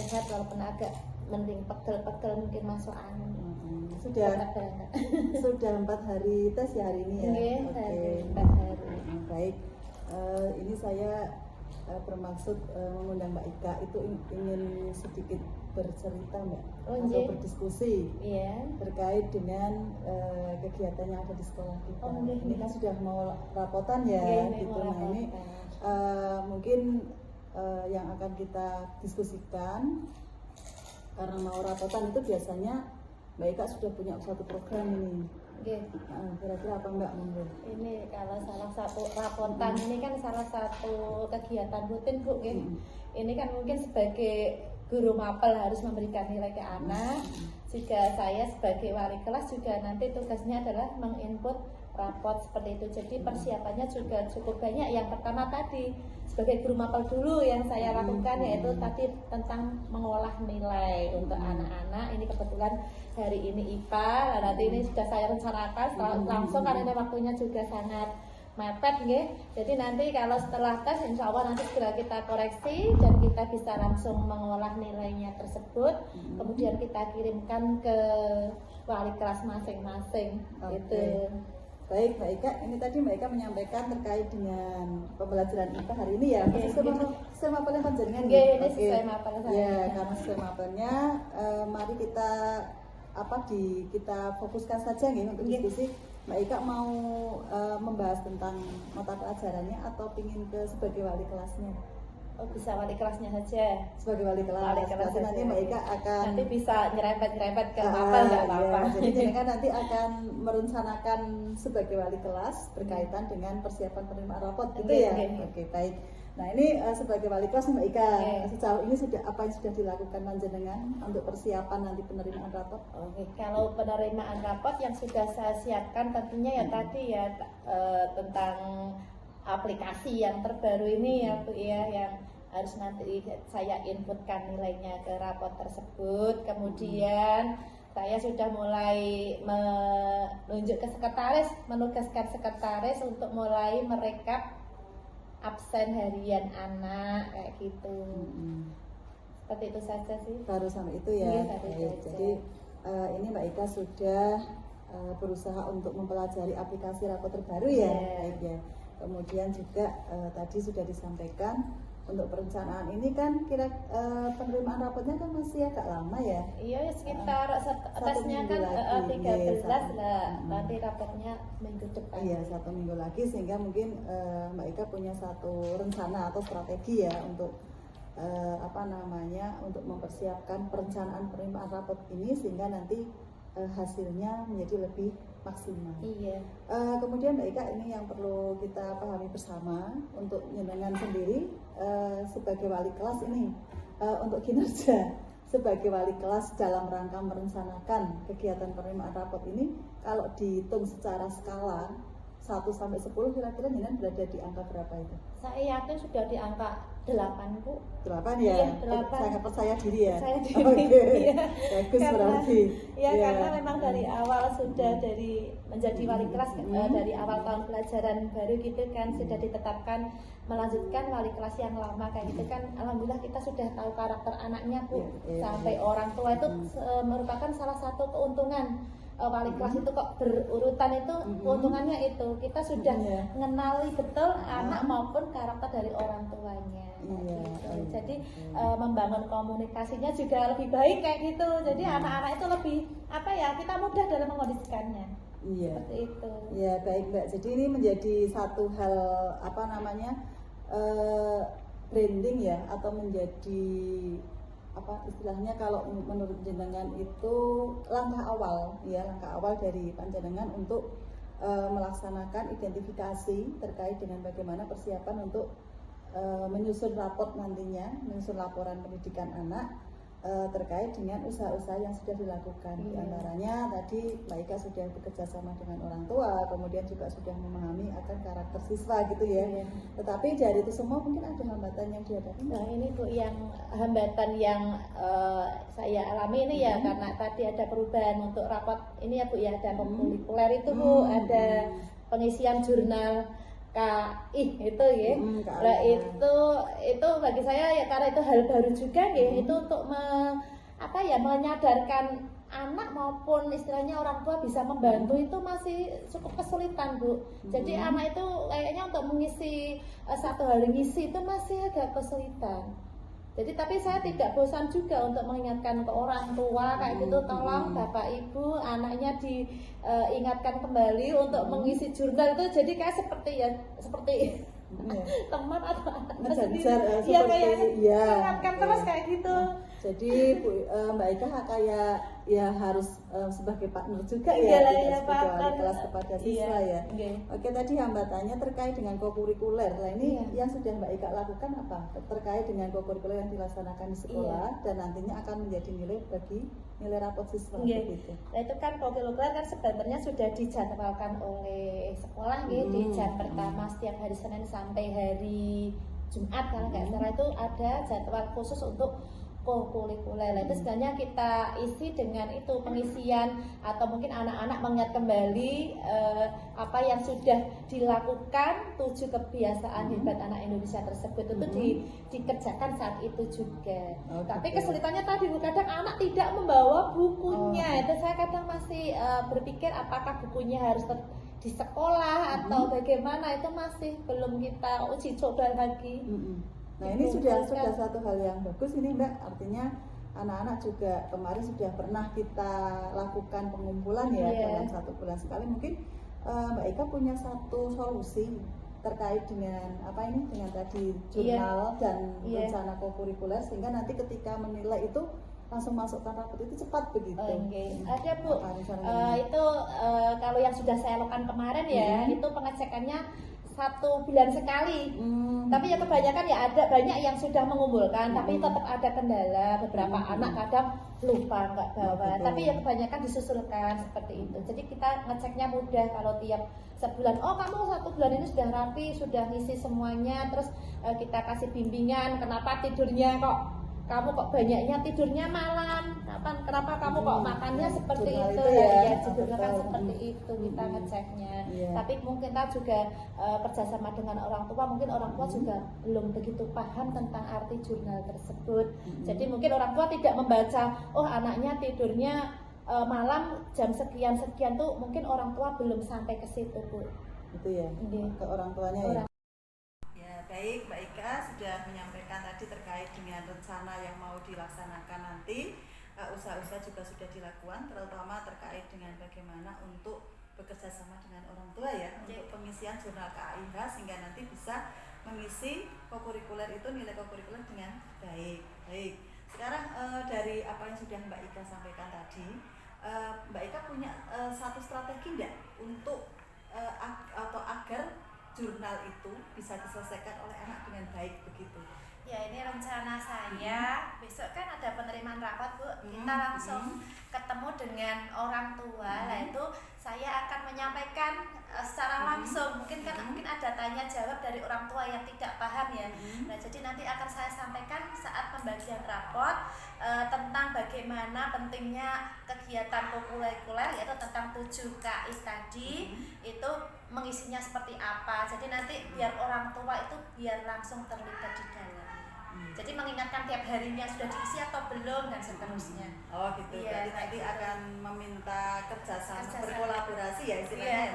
sehat walaupun agak mending pegel-pegel mungkin masuk angin. Sudah 4 hari tes ya hari ini ya. Oke. 4 hari. Baik. Ini saya bermaksud mengundang Mbak Ika itu ingin sedikit bercerita Mbak atau berdiskusi terkait dengan kegiatan yang ada di sekolah kita. Ini kan sudah mau rapotan ya gitu. Nah ini mungkin yang akan kita diskusikan karena mau rapotan itu biasanya Mbak Ika sudah punya satu program ini. Kira-kira apa Mbak monggo? Ini kalau salah satu rapotan ini kan salah satu kegiatan rutin Bu. Ini kan mungkin sebagai guru mapel harus memberikan nilai ke anak. Juga saya sebagai wali kelas juga nanti tugasnya adalah menginput rapot seperti itu. Jadi persiapannya juga cukup banyak. Yang pertama tadi sebagai guru mapel dulu yang saya lakukan yaitu tadi tentang mengolah nilai untuk anak-anak. Ini kebetulan hari ini IPA, nanti ini sudah saya rencanakan langsung karena ini waktunya juga sangat mepet Jadi nanti kalau setelah tes insya Allah nanti segera kita koreksi dan kita bisa langsung mengolah nilainya tersebut. Kemudian kita kirimkan ke wali kelas masing-masing gitu. Baik Mbak Ika, ini tadi Mbak Ika menyampaikan terkait dengan pembelajaran IPA hari ini ya. Sesuai mapelnya panjenengan. Ini sesuai mapel saya. Ya, karena sesuai mapelnya, mari kita kita fokuskan saja nih untuk diskusi. Mbak Ika mau membahas tentang mata pelajarannya atau ingin sebagai wali kelasnya? Oh, bisa wali kelasnya saja. Sebagai wali kelas. Nanti Mbak Ika akan nanti bisa nyerempet ke mapel nggak apa-apa. Jadi kan nanti akan merencanakan sebagai wali kelas berkaitan dengan persiapan penerimaan rapot gitu ya. Oke, baik. Nah ini sebagai wali kelas Mbak Ika, sejauh ini apa yang sudah dilakukan panjenengan untuk persiapan nanti penerimaan rapot? Kalau penerimaan rapot yang sudah saya siapkan tentunya tadi tentang aplikasi yang terbaru ini ya Bu ya, yang harus nanti saya inputkan nilainya ke rapot tersebut. Kemudian saya sudah mulai menunjuk ke sekretaris, menugaskan sekretaris untuk mulai merekap absen harian anak kayak gitu. Seperti itu saja sih. Baru sampai itu ya. Jadi ini Mbak Ika sudah berusaha untuk mempelajari aplikasi rapot terbaru ya. Baik ya. Kemudian juga tadi sudah disampaikan untuk perencanaan ini kan penerimaan rapotnya kan masih agak lama ya. Iya sekitar tesnya kan 13 lah, nanti rapotnya minggu depan. Iya 1 minggu lagi sehingga mungkin Mbak Ika punya satu rencana atau strategi ya untuk untuk mempersiapkan perencanaan penerimaan rapot ini sehingga nanti hasilnya menjadi lebih maksimal. Kemudian Mbak Ika ini yang perlu kita pahami bersama untuk jenengan sendiri sebagai wali kelas ini untuk kinerja sebagai wali kelas dalam rangka merencanakan kegiatan penerimaan rapot ini kalau dihitung secara skala 1 sampai 10 kira-kira jenengan berada di angka berapa itu? Saya yakin sudah di angka 8 Bu. 8 ya? Iya, 8. Sangat percaya diri ya? Percaya diri. Bagus berarti. Karena memang dari awal sudah menjadi wali kelas dari awal tahun pelajaran baru gitu kan sudah ditetapkan melanjutkan wali kelas yang lama kayak gitu kan. Alhamdulillah kita sudah tahu karakter anaknya Bu. Sampai orang tua itu merupakan salah satu keuntungan wali kelas itu kok berurutan itu keuntungannya itu kita sudah mengenali betul anak maupun karakter dari orang tuanya jadi membangun komunikasinya juga lebih baik kayak gitu jadi anak-anak itu lebih kita mudah dalam mengondisikannya seperti itu. Baik Mbak, jadi ini menjadi satu hal branding ya atau menjadi istilahnya kalau menurut jenengan itu langkah awal dari panjenengan untuk melaksanakan identifikasi terkait dengan bagaimana persiapan untuk menyusun rapot nantinya, menyusun laporan pendidikan anak terkait dengan usaha-usaha yang sudah dilakukan. Di antaranya tadi Mbak Ika sudah bekerja sama dengan orang tua, kemudian juga sudah memahami akan karakter siswa gitu ya. Tetapi dari itu semua mungkin ada hambatan yang dihadapi. Nah ini Bu yang hambatan yang saya alami ini ya karena tadi ada perubahan untuk rapot ini ya Bu ya ada populer itu Bu, ada pengisian jurnal KI itu ya. KI. Nah itu bagi saya ya karena itu hal baru juga ya. Itu untuk menyadarkan anak maupun istilahnya orang tua bisa membantu itu masih cukup kesulitan, Bu. Jadi anak itu kayaknya untuk mengisi satu hari ngisi itu masih agak kesulitan. Jadi tapi saya tidak bosan juga untuk mengingatkan ke orang tua kayak gitu, tolong Bapak Ibu anaknya diingatkan kembali untuk mengisi jurnal itu. Jadi kayak seperti teman atau anak sendiri. Iya kayaknya ingatkan terus kayak gitu. Jadi Mbak Ika kayak ya harus sebagai partner juga ya, sebagai wali kelas kepada siswa ya. Oke, tadi hambatannya terkait dengan kokurikuler. Nah ini yang sudah Mbak Ika lakukan apa? Terkait dengan kokurikuler yang dilaksanakan di sekolah dan nantinya akan menjadi nilai bagi nilai rapot siswa begitu. Nah itu kan kokurikuler kan sebenarnya sudah dijadwalkan oleh sekolah di jam pertama setiap hari Senin sampai hari Jumat kalau nggak salah itu ada jadwal khusus untuk kokurikuler. Itu sebenarnya kita isi dengan itu pengisian atau mungkin anak-anak mengingat kembali apa yang sudah dilakukan 7 kebiasaan hebat anak Indonesia tersebut itu dikerjakan saat itu juga. Tapi kesulitannya tadi kadang anak tidak membawa bukunya. Itu saya kadang masih berpikir apakah bukunya harus di sekolah atau bagaimana, itu masih belum kita uji coba lagi. Nah ini sudah satu hal yang bagus ini Mbak, artinya anak-anak juga kemarin sudah pernah kita lakukan pengumpulan dalam 1 bulan sekali. Mungkin Mbak Ika punya satu solusi terkait dengan dengan tadi jurnal dan rencana kokurikuler sehingga nanti ketika menilai itu langsung masukkan rapot itu cepat begitu. Ada Bu, itu kalau yang sudah saya lakukan kemarin itu pengecekannya 1 bulan sekali. Tapi ya kebanyakan ada banyak yang sudah mengumpulkan, tapi tetap ada kendala. Beberapa anak kadang lupa nggak bawa. Tapi ya kebanyakan disusulkan seperti itu. Jadi kita ngeceknya mudah kalau tiap sebulan. Oh kamu 1 bulan ini sudah rapi, sudah ngisi semuanya. Terus kita kasih bimbingan. Kenapa tidurnya kamu kok banyaknya tidurnya malam? Kenapa kamu kok makannya seperti itu? Kan seperti itu kita ngeceknya. Tapi mungkin kita juga kerjasama dengan orang tua. Mungkin orang tua juga belum begitu paham tentang arti jurnal tersebut. Jadi mungkin orang tua tidak membaca, oh anaknya tidurnya malam jam sekian tuh mungkin orang tua belum sampai ke situ, Bu. Itu ya, ke orang tuanya Baik, Mbak Ika sudah menyampaikan tadi terkait dengan rencana yang mau dilaksanakan nanti. Usaha-usaha juga sudah dilakukan, terutama terkait dengan bagaimana untuk bekerja sama dengan orang tua untuk pengisian jurnal KAIH sehingga nanti bisa mengisi kokurikuler itu, nilai kokurikuler dengan baik. Sekarang dari apa yang sudah Mbak Ika sampaikan tadi, Mbak Ika punya satu strategi enggak untuk atau agar jurnal itu bisa diselesaikan oleh anak dengan baik begitu? Ya ini rencana saya, besok kan ada penerimaan rapat Bu, kita langsung ketemu dengan orang tua. Lah itu saya akan menyampaikan secara langsung, mungkin ada tanya jawab dari orang tua yang tidak paham ya. Nah jadi nanti akan saya sampaikan saat pembagian raport tentang bagaimana pentingnya kegiatan kokurikuler, yaitu tentang 7 KI tadi, itu mengisinya seperti apa. Jadi nanti biar orang tua itu biar langsung terlibat di dalam. Jadi mengingatkan tiap harinya sudah diisi atau belum dan seterusnya. Oh gitu. Berarti nanti akan meminta kerjasama berkolaborasi ya istilahnya.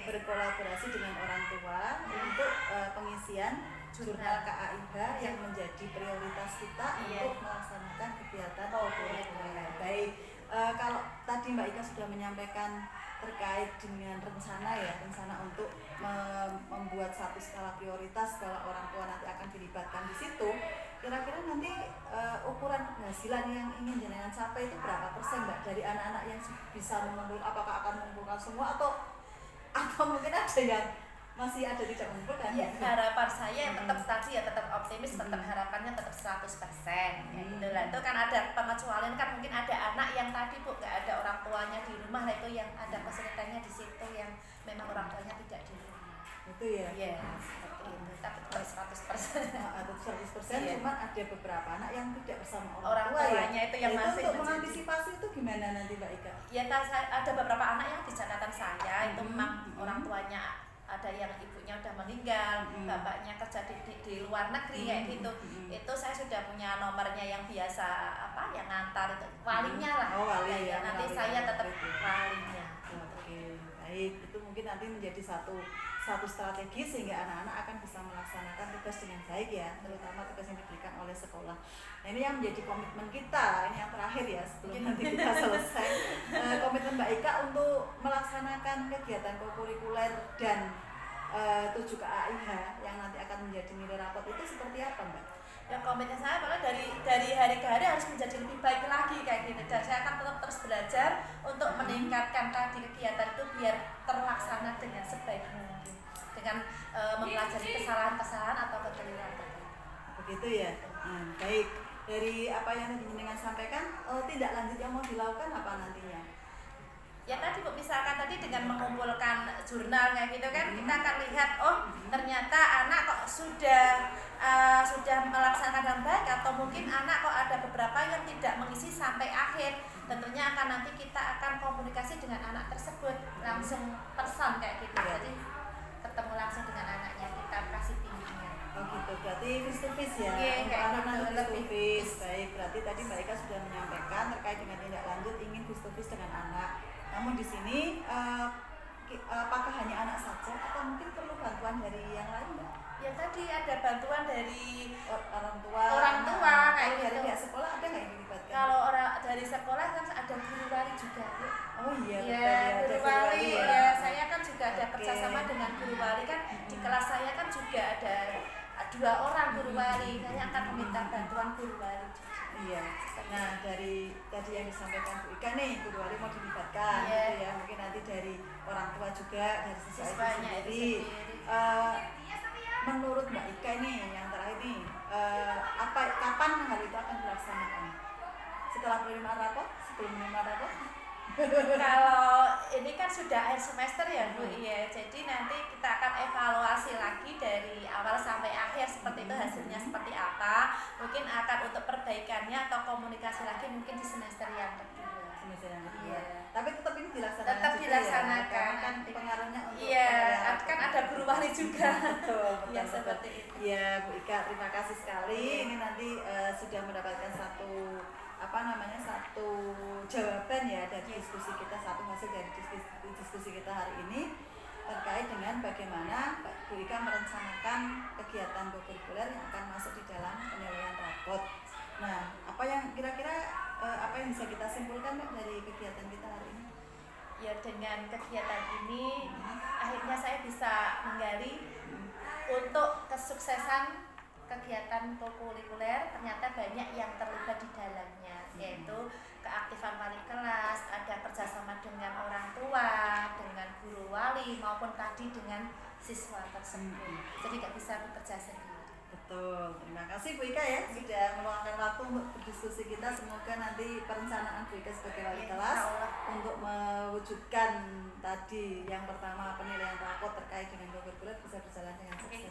Berkolaborasi dengan orang tua untuk pengisian jurnal KAIH yang menjadi prioritas kita untuk melaksanakan kegiatan kokurikuler. Baik. Kalau tadi Mbak Ika sudah menyampaikan terkait dengan rencana untuk membuat satu skala prioritas kalau orang tua nanti akan dilibatkan di situ. Kira-kira nanti ukuran keberhasilan yang ingin jenengan capai itu berapa persen Mbak dari anak-anak yang bisa mengumpulkan? Apakah akan mengumpulkan semua atau mungkin ada yang masih ada tidak mengumpulkan? Ya, harapan saya tetap optimis, tetap harapannya tetap 100%. Itu kan ada pengecualian, kan mungkin ada anak yang tadi Bu nggak ada orang tuanya di rumah, itu yang ada kesulitannya di situ yang memang orang tuanya tidak di rumah. Itu ya. Iya, seperti itu. Tapi tetap 100%. Atau 100%, cuma ada beberapa anak yang tidak bersama orang tuanya itu yang masih untuk mengantisipasi itu gimana nanti Mbak Ika? Ya, ada beberapa anak yang di catatan saya itu memang orang tuanya ada yang ibunya udah meninggal, bapaknya kerja di luar negeri kayak gitu. Itu saya sudah punya nomornya yang biasa yang ngantar itu walinya lah. Oh, wali ya. Nanti saya tetap walinya. Oke, baik. Itu mungkin nanti menjadi satu strategi sehingga anak-anak akan bisa melaksanakan tugas dengan baik ya, terutama tugas yang diberikan oleh sekolah. Nah, ini yang menjadi komitmen kita, ini yang terakhir ya sebelum nanti kita selesai. Komitmen Mbak Ika untuk melaksanakan kegiatan kokurikuler dan 7 KAIH yang nanti akan menjadi nilai rapot itu seperti apa, Mbak? Ya komitmen saya malah dari hari ke hari harus menjadi lebih baik lagi kayak gitu, dan saya akan tetap terus belajar untuk meningkatkan tadi kegiatan itu biar terlaksana dengan sebaik mungkin dengan mempelajari kesalahan-kesalahan atau kekeliruan. Begitu ya. Baik, dari apa yang tadi jenengan sampaikan, tindak lanjut yang mau dilakukan apa nantinya? Ya tadi Bu, misalkan tadi dengan mengumpulkan jurnal kayak gitu kan, kita akan lihat ternyata anak kok sudah melaksanakan dengan baik, atau mungkin anak kok ada beberapa yang tidak mengisi sampai akhir. Tentunya akan nanti kita akan komunikasi dengan anak tersebut langsung pesan kayak gitu. Jadi ketemu langsung dengan anaknya, kita kasih bimbingan. Oh gitu, berarti face to face ya. Untuk anak gitu, face to face. Baik, berarti tadi Mbak Ika sudah menyampaikan terkait dengan tindak lanjut ingin face to face dengan anak. Namun di sini apakah hanya anak saja atau mungkin perlu bantuan dari yang lain, Mbak? Ya tadi ada bantuan dari orang tua kayak gitu. Dari gitu. pihak sekolah ada nggak yang dilibatkan? Kalau orang dari sekolah kan ada guru wali juga, Bu. Oh iya, ya, guru wali ya. Saya kan juga ada kerjasama dengan guru wali kan. Di kelas saya kan juga ada 2 orang guru wali. Saya akan meminta bantuan guru wali juga. Iya. Nah, dari tadi yang disampaikan Bu Ika nih, guru wali mau dilibatkan gitu ya. Mungkin nanti dari orang tua juga, dari siswa itu sendiri. Menurut Mbak Ika nih yang terakhir nih, kapan hal itu akan dilaksanakan? Setelah penerimaan rapot? Sebelum penerimaan rapot? Kalau ini kan sudah akhir semester ya Bu, ya. Jadi nanti kita akan evaluasi lagi dari awal sampai akhir seperti itu, hasilnya seperti apa. Mungkin akan untuk perbaikannya atau komunikasi lagi mungkin di semester yang kedua. Semester yang kedua. Iya. Tapi tetap ini dilaksanakan. Tetap dilaksanakan. Ya, karena kan pengaruhnya untuk kan ada guru wali juga. betul, Ya seperti itu. Ya Bu Ika, terima kasih sekali. Ini nanti sudah mendapatkan satu jawaban ya dari diskusi kita, satu hasil dari diskusi kita hari ini terkait dengan bagaimana Bu Ika merencanakan kegiatan kokurikuler yang akan masuk di dalam penilaian rapot. Nah, apa yang kira-kira apa yang bisa kita simpulkan Mbak dari kegiatan kita hari ini? Ya dengan kegiatan ini akhirnya saya bisa menggali untuk kesuksesan kegiatan kokurikuler. Ternyata banyak yang terlibat di dalamnya, yaitu keaktifan wali kelas, ada kerjasama dengan orang tua, dengan guru wali, maupun tadi dengan siswa tersebut. Jadi nggak bisa bekerja sendiri. Betul, terima kasih Bu Ika ya sudah meluangkan waktu untuk berdiskusi kita. Semoga nanti perencanaan Bu Ika sebagai wali kelas untuk mewujudkan tadi yang pertama penilaian rapot terkait dengan kokurikuler bisa berjalan dengan sukses.